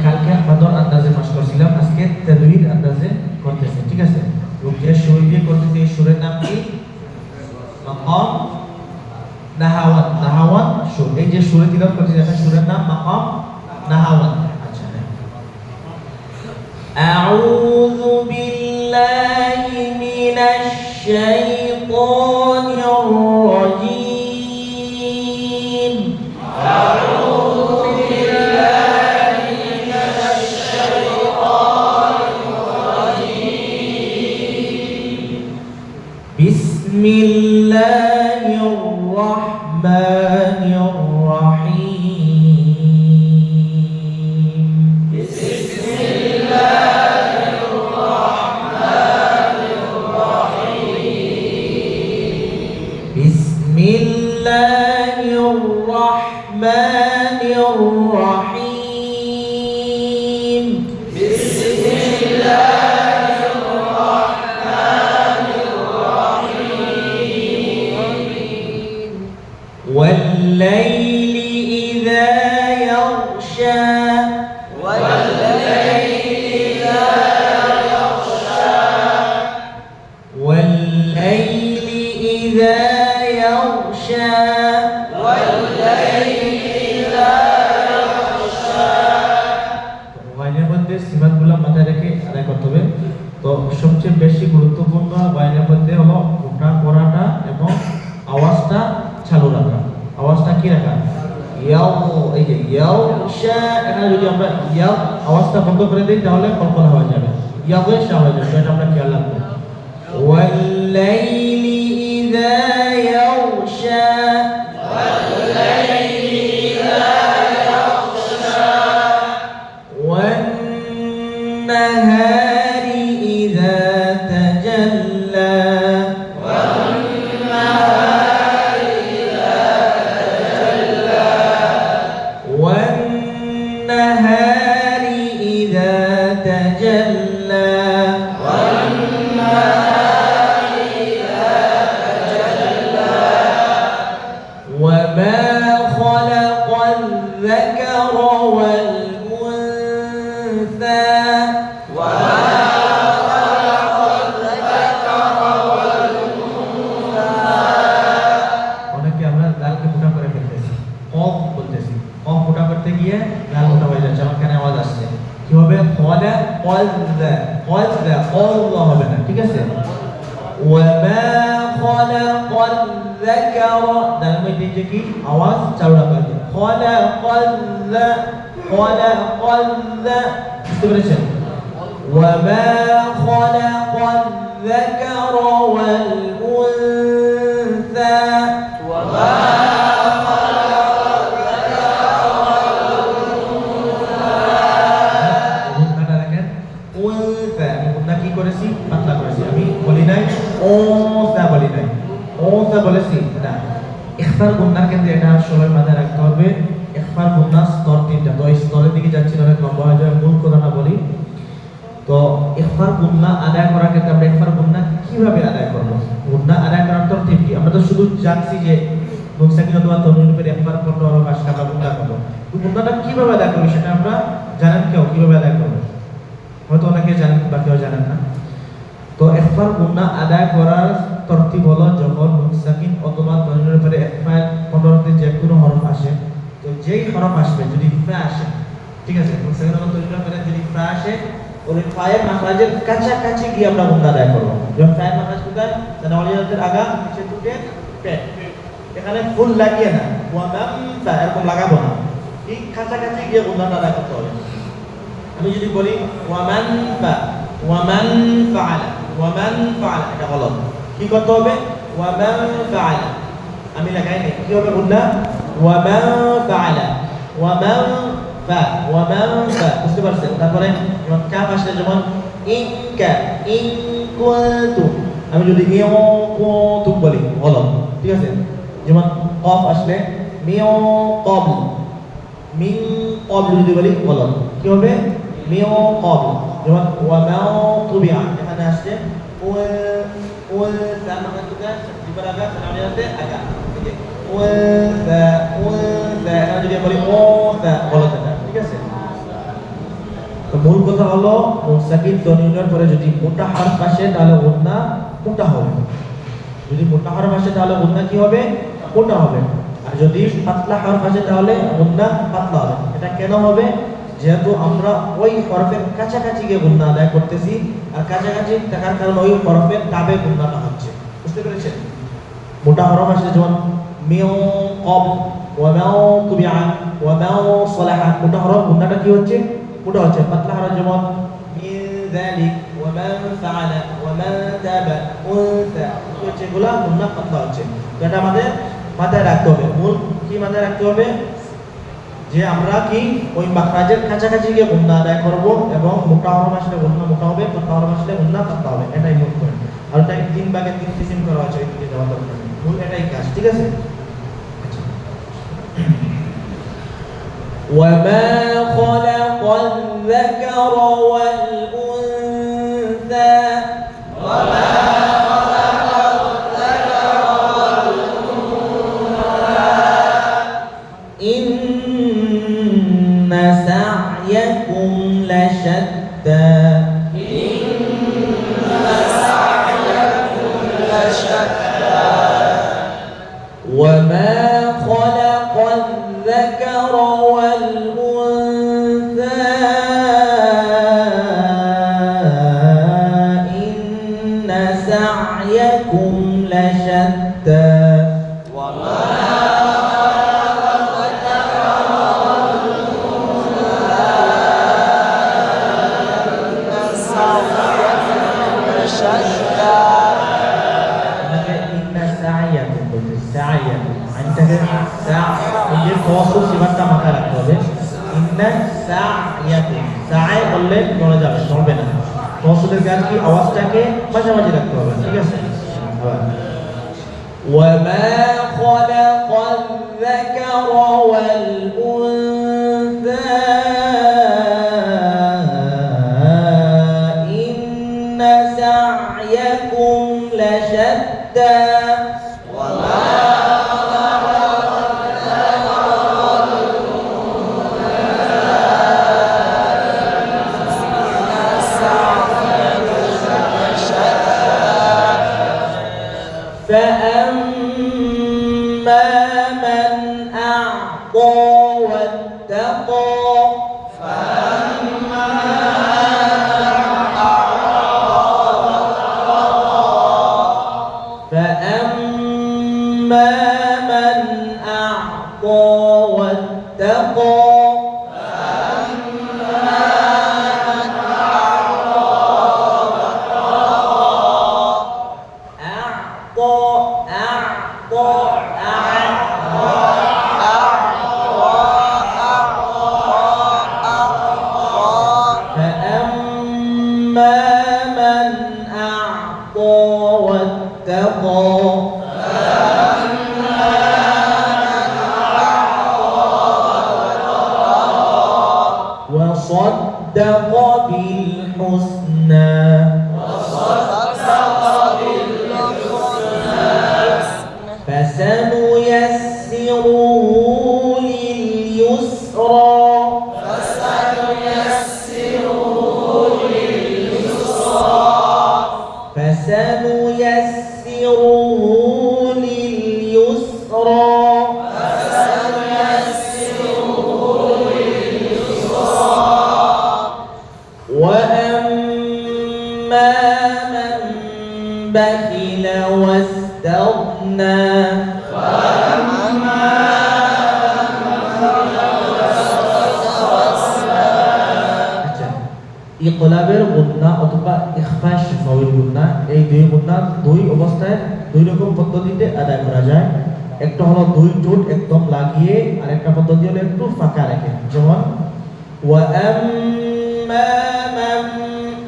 কালকে মাদর আন্দাজে মাস করছিলাম, আজকে তাদবীর আন্দাজে করতেছি, ঠিক আছে? এবং যে সুর দিয়ে করতেছি এই সুরের নাম কি? মাকাম নাহাওয়াত। নাহাওয়াত সুর, এই যে সুরে তিলাওয়াত করতেছি এটা সুরের নাম মাকাম নাহাওয়াত। আচ্ছা, আউযু বিল্লাহি মিনাশ শাইতানির রাজীম। বিসমিল্লাহির রহমানির রহিম। বিসমিল্লাহির রহমানির রহিম। বিসমিল্লাহির রহমানির রহিম। والليل إذا يغشى. والليل إذا يغشى. والليل إذا يغشى. والليل إذا يغشى. বাইনের মধ্যে সিমাতগুলো মাথায় রেখে আদায় করতে হবে। তো সবচেয়ে বেশি গুরুত্বপূর্ণ বাইনের মধ্যে হলো ওঠা পড়াটা এবং আওয়াজটা চালু রাখা। আওয়াজটা কি রাখা? ইয়াও, এই যে ইয়াও শা, এখানে যদি আমরা ইয়াও আওয়াজটা বন্ধ করে দেই তাহলে কলকলা হয়ে যাবে, ইয়াও শা হয়ে যাবে, এটা আমরা খেয়াল রাখবো। ওয়াল্লাইলি ইযা ইয়াগশা। ওয়াল্লাইলি ইযা ইয়াগশা। ওয়ান-নাহারি ইযা তাজাল্লা। والنهار إذا تجلى. والنهار إذا تجلى. وما خلق الذكر والأنثى. وما خلق الذكر والأنثى. অনেকে আমরা দালকে মোটা করে ফেলতেছি, কফ বলতেছি, কফ মোটা করতে গিয়ে লাল মোটা হয়ে যাচ্ছে, আমার কানে আওয়াজ আসছে। কি হবে? কলা কলদা, কলদা আল্লাহ হবে না, ঠিক আছে? ওয়ামা খালাকাল যাকারা, তার মধ্যে যে কি আওয়াজ চালু রাখা আছে। খালাকাল্লা, খালাকাল্লা, বুঝতে পেরেছেন? ওয়ামা খালাকাল যাকারা ওয়াল উনসা। ওয়ামা করেছি পাতলা করেছি, আমি বলি নাই ও তা বলি নাই, ও তা বলেছি না। ইখফার গুন্নার ক্ষেত্রে এটা সবাই মাথায় রাখতে হবে। ইখফার গুন্না স্তর তিনটা, তো এই স্তরের দিকে যাচ্ছি অনেক লম্বা হয়ে যাবে, মূল কথাটা বলি। তো ইখফার গুন্না আদায় করার ক্ষেত্রে আমরা ইখফার গুন্না কিভাবে আদায় করব? গুন্না আদায় করার তরতিব কি? আমরা তো শুধু জানছি যে নুন সাকিন অথবা তানবিনের উপরে ইখফার করতে হবে, কাজ কাটা গুন্না করব। তো গুন্নাটা কিভাবে আদায় করব সেটা আমরা জানেন কেউ কিভাবে আদায় করব? হয়তো অনেকে জানেন বা কেউ জানেন না। তো ইখফার গুন্না আদায় করার তরতিব হলো যখন নুন সাকিন অথবা তানবিনের উপরে ইখফার পরবর্তী যে কোনো হরফ আসে, তো যেই হরফ আসবে যদি ফা আসে, ঠিক আছে, নুন সাকিন অথবা তানবিনের উপরে যদি ফা আসে, ওই ফায়ের মাখরাজের কাছাকাছি গিয়ে আমরা গুন্না আদায় করব। যখন ফায়ের মাখরাজ কোথায়? জানাওয়ালিয়াতের আগা নিচে টুটে পেট, এখানে ফুল লাগিয়ে না, ওয়া মাম ফা এরকম লাগাবো না, এই কাছাকাছি গিয়ে গুন্নাটা আদায় করতে হবে। আমি যদি বলি ওয়ামান ফা, ওয়ামান ফাআলা, ওয়ামান ফাআলা, এটা গলত। কি করতে হবে? ওয়ামান ফাআলা, আমি লাগাই নাই, কি হবে গুন্না? ওয়ামান ফাআলা, ওয়ামান ফা, ওয়ামান ফা, বুঝতে পারছেন? তারপরে যখন কাফ আসলে যেমন ইনকা, ইন কুনতুম, আমি যদি মিও কুনতুম বলি গলত, ঠিক আছে? যেমন কফ আসলে মিও ক্বাবল, মিন ক্বাবল যদি বলি গলত, কি হবে? মিও ক্বাবল। যেমন ওয়ামা তুবিআ, এখানে আসছে ওয়াল তার মানে কি? দিবার আগা সানালিয়াতে আগা, ঠিক আছে? ওয়াল এখানে যদি বলি ও তা গলত, ঠিক আছে? তো মূল কথা হলো মুনসাকিন তনউনের পরে যদি মোটা হরফ আসে তাহলে গুন্না মোটা হবে, যদি মোটা হরফ আসে তাহলে গুন্না কি হবে? মোটা হবে। আর যদি পাতলা হরফ আসে তাহলে গুন্না পাতলা হবে। এটা কেন হবে? যেহেতু আমরা ওই হরফের কাছাকাছি গিয়ে গুন্না আদায় করতেছি, আর কাছাকাছি থাকার কারণে ওই হরফের তাবে গুন্নাটা হচ্ছে। বুঝতে পেরেছেন? মোটা হরফ আসলে যেমন মিউ কব ওয়া মাউ তুবিআ ওয়া মাউ সালাহা, মোটা হরফ গুন্নাটা কি হচ্ছে? মোটা হচ্ছে। পাতলা হরফ যেমন মিন যালিক ওয়া মান ফাআলা ওয়া মান তাবা উনসা, কি হচ্ছে? এগুলা গুন্না পাতলা হচ্ছে। তো এটা আমাদের মাথায় রাখতে হবে। মূল কি মাথায় রাখতে হবে? যে আমরা কি ওই মাখরাজের কাছাকাছি গিয়ে গুন্না আদায় করব, এবং মোটা হরফ আসলে গুন্না মোটা হবে, পাতলা হরফ আসলে গুন্না পাতলা হবে। এটাই মূল পয়েন্ট। আর এটাকে 3 ভাগে 3 কিসিম করা হয়েছে, এদিকে যাওয়া দরকার নেই। মূল এটাই কাজ, ঠিক আছে? وما خلق الذكر والأنثى وما إن سعيكم لشتى وما خلق الذكر والأنثى إن سعيكم لشتى তওয়াসুল সিফাতটা মাথায় রাখতে হবে। ইন্না সা'য়াকুম, সা'য় বললে বলা যাবে, চলবে না। তওয়াসুলের কাজ কি? আওয়াজটাকে মাঝামাঝি রাখতে হবে, ঠিক আছে? ওয়ামা খালাকাল যাকারা ওয়াল উনসা ইন্না সা'য়াকুম লাশাত্তা فأما من أعطى واتقى فأما من أعطى واتقى وصدق بالحسنى فسنيسره لليسرى وأما من بخل واستغنى ইকলাবের গুন্না অথবা ইখফা শিফাউল গুন্না, এই দুই গুন্না দুই অবস্থায় দুই রকম পদ্ধতিতে আদায় করা যায়। একটা হলো দুই ঠোঁট একদম লাগিয়ে, আর একটা পদ্ধতি হলো একটু ফাঁকা রেখে। যেমন ওয়াম্মা মান,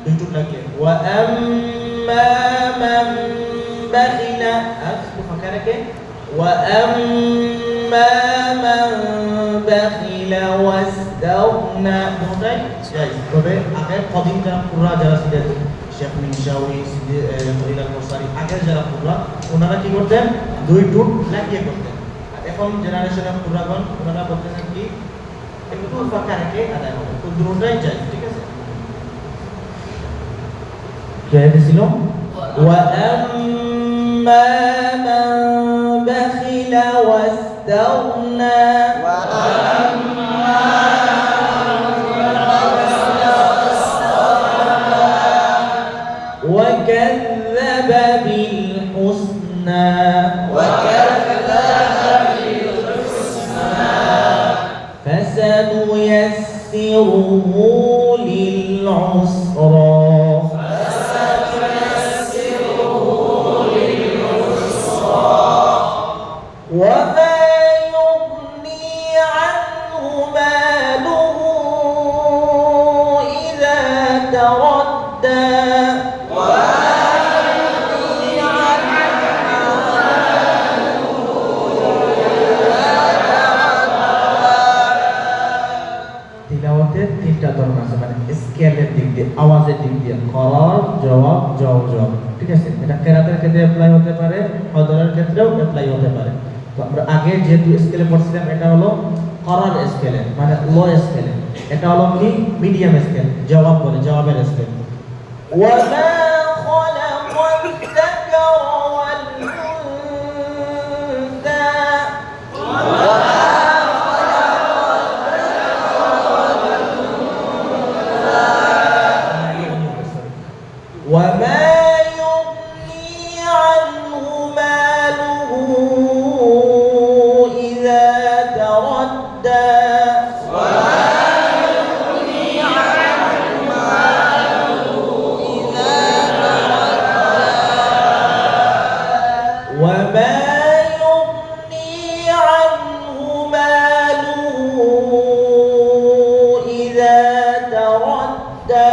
দুই ঠোঁট লাগিয়ে ওয়াম্মা মান বাখিলা, আর একটু ফাঁকা রেখে ওয়াম্মা মান বাখিলা ওয়াস্তাগনা। দুটাই জায়েজ, তবে আগের কদিন যারা পুরা যারা ছিলেন, শেখ মিনশাউই, ফরিদুল মুসারি, আগের যারা পুরা, ওনারা কি করতেন? দুই ঠোঁট লাগিয়ে করতেন। আর এখন জেনারেশনের পুরাগণ ওনারা বলতেছেন কি একটু ফাঁকা রেখে আদায় হবে। তো দুটোটাই জায়েজ, ঠিক আছে? জয় দিছিল وأما من بخل واستغنى وكذب بالحسنى فسنيسره للعسرى وما يغني عنه ماله إذا تردى তিলাওয়াতের তিনটা ধরন আছে, মানে স্কেলের দিক দিয়ে, আওয়াজের দিক দিয়ে, করার, জবাব, জওয়াব, ঠিক আছে? এটা কেরাতের ক্ষেত্রে অ্যাপ্লাই হতে পারে, হদরের ক্ষেত্রেও অ্যাপ্লাই হতে পারে। তো আমরা আগে যেহেতু স্কেলে পড়ছিলাম, এটা হলো করার স্কেলে, মানে লো স্কেলে। এটা হলো কি মিডিয়াম স্কেল, জবাব বলে, জবাবের স্কেল। ওয়ামা খলাকাল যাকারা ওয়াল উনসা وما يغني عنه ماله إذا تردى وما يغني عنه ماله إذا تردى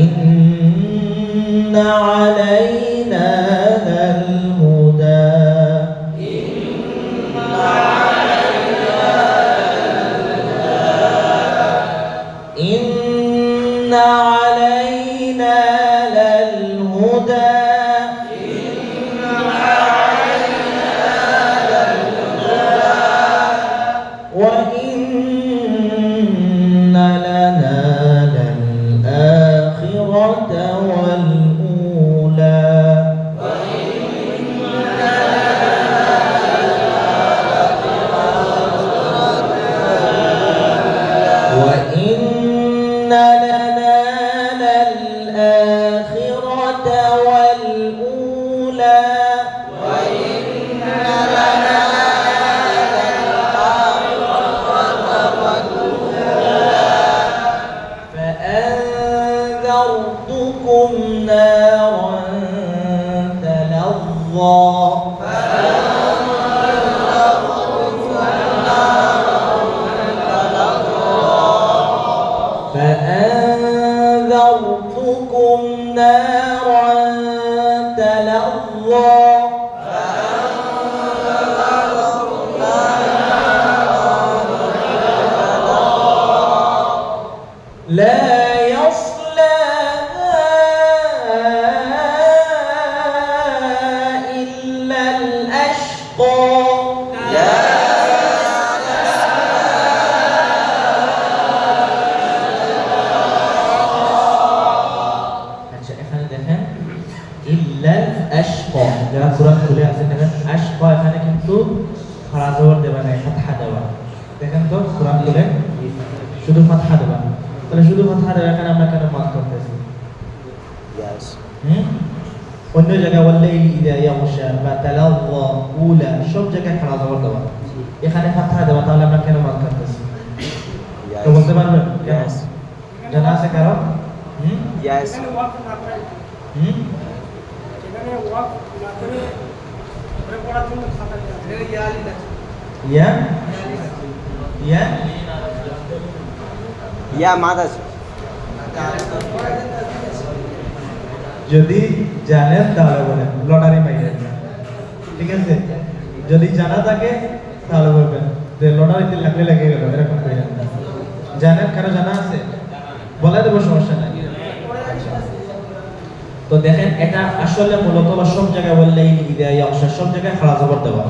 إن علينا للهدى إن علينا للهدى وإن لنا للآخرة والأولى وإن لنا للآخرة والأولى فأنذرتكم نارا تلظى فأنذرتكم نارا تلظى لا يصلاها إلا الأشقى আচ্ছা এখানে দেখেন ইল্লা আশকা, যারা কুরআন খুলে আছেন দেখেন আশকা এখানে কিন্তু খাড়া জবর দেওয়া নাই, ফাতহা দেওয়া। দেখেন তো কুরআন খুলে শুধু ফাতহা দেওয়া, তাহলে শুধু ফাতহা দেওয়া এখানে আমরা কেন মাস করতেছি? অন্য জায়গায় ওয়াল্লাইলি ইযা ইয়াগশা বা তালাওয়া উলা সব জায়গায় খাড়া জবর দেওয়া, এখানে ফাতহা দেওয়া, তাহলে আমরা কেন মাস করতেছি? তো বলতে পারবেন কেন? জানা আছে কারণ? Yes. ইয়া ইয়া ইয়া মাদাস যদি জানেন তাহলে বলেন, লটারি পাইলেন, ঠিক আছে? যদি জানা থাকে তাহলে বলবেন যে লটারিতে লাগলে লেগে গেল, এরকম কইলেন না। জানেন, কারো জানা আছে বলে দেবো, সমস্যা নাই। তো দেখেন এটা আসলে মূলত সব জায়গায় বললে ইদা ইয়াগশা সব জায়গায় খাড়া জবর দেওয়া,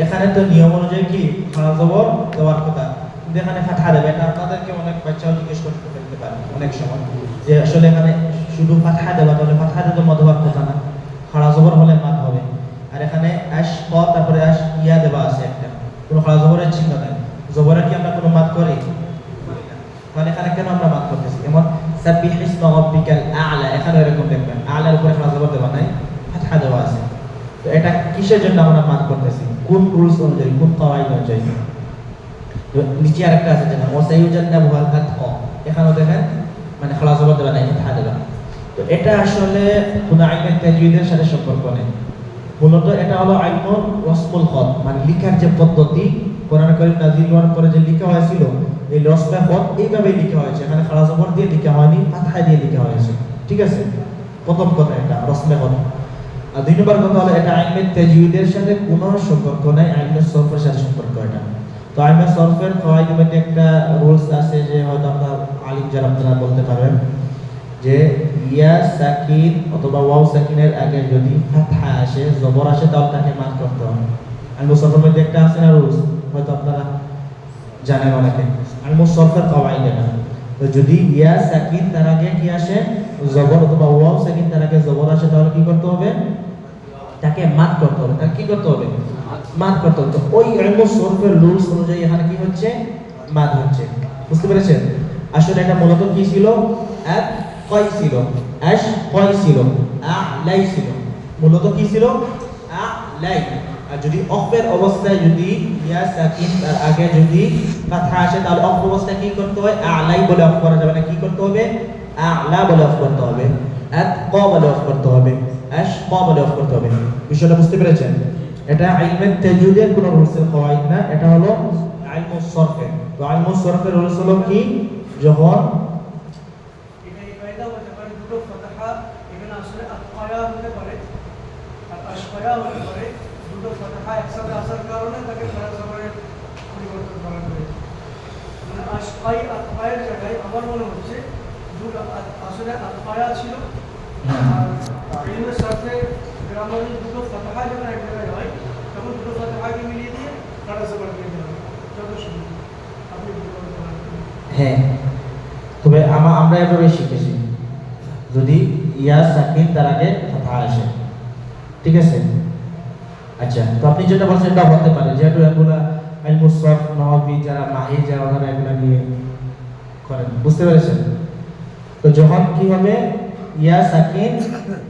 এখানে তো নিয়ম অনুযায়ী কি খাড়া জবর দেওয়ার কথা, কিন্তু এখানে ফাতহা দেবে। এটা আপনাদেরকে অনেক বাচ্চাও জিজ্ঞেস করতে ফেলতে পারে অনেক সময় যে আসলে এখানে শুধু ফাতহা দেওয়া, তাহলে ফাতহা দিতে মদ হওয়ার কথা না, খাড়া জবর হলে মাদ হবে। আর এখানে আশ ক তারপরে আশ ইয়া দেওয়া আছে একটা, কোনো খাড়া জবরের চিহ্ন নেই। জবরে কি আমরা কোনো মাদ করি? তাহলে এখানে কেন আমরা মাদ করতেছি? যেমন সাব্বিহ ইসমা রাব্বিকাল আ'লা, এখানে এরকম দেখবেন আ'লার উপরে খাড়া জবর দেওয়া নাই, ফাতহা দেওয়া আছে। তো এটা কিসের জন্য আমরা মাদ করতেছি? কোন রুলস অনুযায়ী, কোন কাওয়াইদ অনুযায়ী? তো নিচে আরেকটা আছে যেমন ওয়াসাইয়ুজান্নাবুহাল আতকা, এখানেও দেখেন মানে খাড়া জবর দেওয়া নাই, ফাতহা দেওয়া। তো এটা আসলে কোন আইনের তাজউইদের সাথে সম্পর্ক নেই। মূলত এটা হলো আইনুল রসমুল খত, মানে লেখার যে পদ্ধতি, কোরআন কারীম নাযিল হওয়ার পরে যে লেখা হয়েছিল এই রসমে খত এইভাবেই লেখা হয়েছে, এখানে খাড়া জবর দিয়ে লেখা হয়নি, ফাতহা দিয়ে লেখা হয়েছে। ঠিক আছে, প্রথম কথা এটা রসমে খত। আর দুই নম্বর কথা হলো এটা আইনের তাজউইদের সাথে কোনো সম্পর্ক নাই, আইনের সরফের সাথে সম্পর্ক এটা। তো আইনের সরফের কাওয়াইদের মধ্যে একটা রুলস আছে যে হয়তো আপনারা আলিম যারা আপনারা বলতে পারবেন যে ইয়া সাকিন অথবা ওয়াও সাকিনের আগে যদি ফাতহা আসে, জবর আসে, তাহলে তাকে মাদ করতে হবে। আইনুল সরফের মধ্যে একটা আছে না রুলস, হয়তো আপনারা জানেন অনেকে, আইনুল সরফের কাওয়াইদ এটা। তো যদি ইয়া সাকিন তার আগে কি আসে জবর, অথবা ওয়াও সাকিন তার আগে জবর আসে, তাহলে কি করতে হবে? তাকে মাদ করতে হবে। তাকে কি করতে হবে? মাদ করতে হবে। তো ওই আইনুল সরফের রুলস অনুযায়ী এখানে কি হচ্ছে? মাদ হচ্ছে। বুঝতে পেরেছেন? আসলে এটা মূলত কি ছিল? এক কয় ছিল, আশ কয় ছিল, আ'লাই ছিল। মূলত কি ছিল? আ'লাই। আর যদি অফের অবস্থায় যদি ইয়া সাকিন তার আগে যদি ফাতহা আসে, তাহলে অফ অবস্থায় কি করতে হয়? আ'লাই বলে অফ করা যাবে না, কি করতে হবে? আ'লা বলে অফ করতে হবে, আতকা বলে অফ করতে হবে, আশকা বলে অফ করতে হবে। বিষয়টা বুঝতে পেরেছেন? এটা ইলমে তাজউইদের কোনো রুলসের কাওয়াইদ না, এটা হলো ইলমুস সরফের। তো ইলমুস সরফের রুলস হলো কি? যখন দুটো ফাতহা একসাথে আসার কারণে তাকে খাড়া জবরের পরিবর্তন করা হয়েছে। মানে আশকাই আতকায়ের জায়গায় আমার মনে হচ্ছে দুটো আসলে আতকায়া ছিল, আর ইলমে সারফে গ্রামারে দুটো ফাতহা যখন এক জায়গায় হয় তখন দুটো ফাতহাকে মিলিয়ে দিয়ে খাড়া জবর দিয়ে দেওয়া হয়। যথেষ্ট আপনি হ্যাঁ, তবে আমরা এভাবে শিখেছি যদি ইয়া সাকিন তার আগে ফাতহা আসে। ঠিক আছে? আচ্ছা, তো আপনি যেটা বলছেন এটা হতে পারে, যেহেতু এগুলা ইলমুস সরফ নওয়াবি যারা মাহির যারা ওনারা এগুলা নিয়ে করেন। বুঝতে পেরেছেন? তো যখন কি হবে? ইয়া সাকিন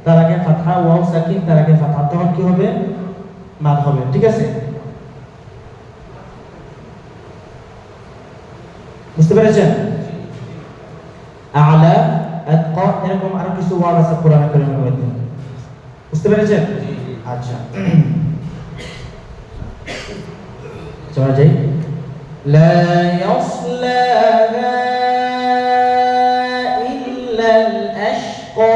তার আগে ফাতহা, ওয়াও সাকিন তার আগে ফাতহা, তখন কি হবে? মাদ হবে। ঠিক আছে? বুঝতে পেরেছেন? আ'লা, আতকা, এরকম আরো কিছু ওয়ার্ড আছে কোরআন কারীমের মধ্যে। বুঝতে পেরেছেন? আচ্ছা, চলা যাই। লা ইয়াসলাহা ইল্লাল আশকা,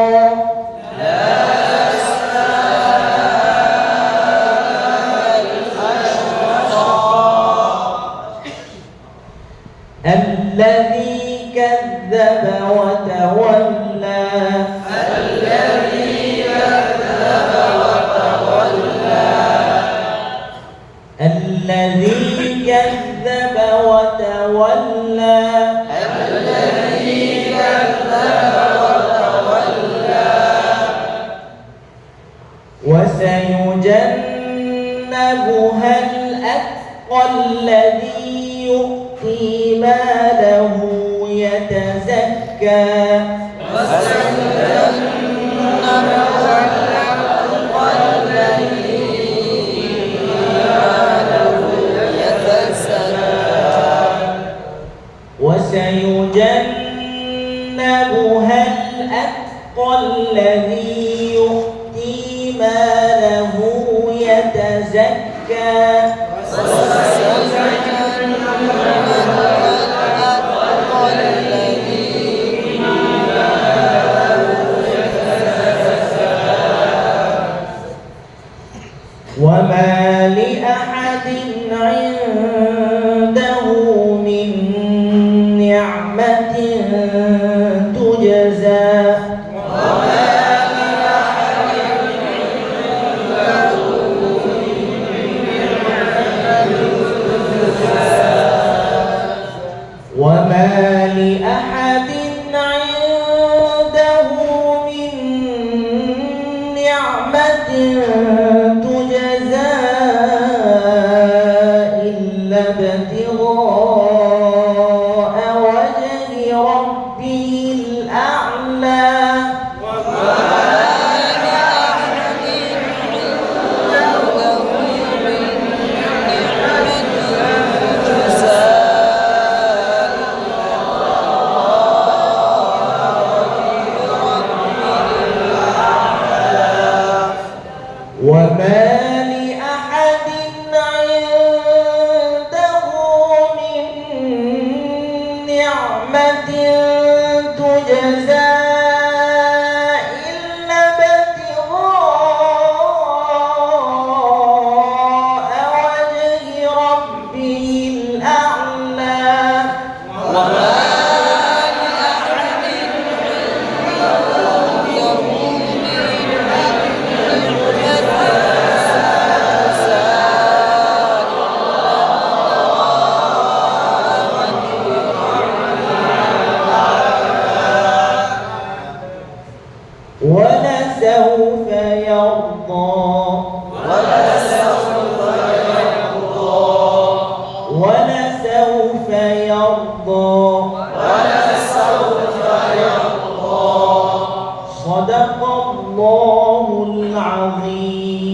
الذي كذب وتولى، الذي كذب وتولى، وسيجنبها الأتقى الذي يؤتي ماله يتزكى، وسيجنبها الأتقى الذي يؤتي ماله يتزكى، وما لأحد عنده من نعمة تجزى، نعمة تجزى إلا ابتغاء وجه ربه الأعلى وما لأحد عنده من نعمة تجزى إلا ابتغاء وجه ربه الأعلى ولسوف يرضى ولسوف يرضى صدق الله العظيم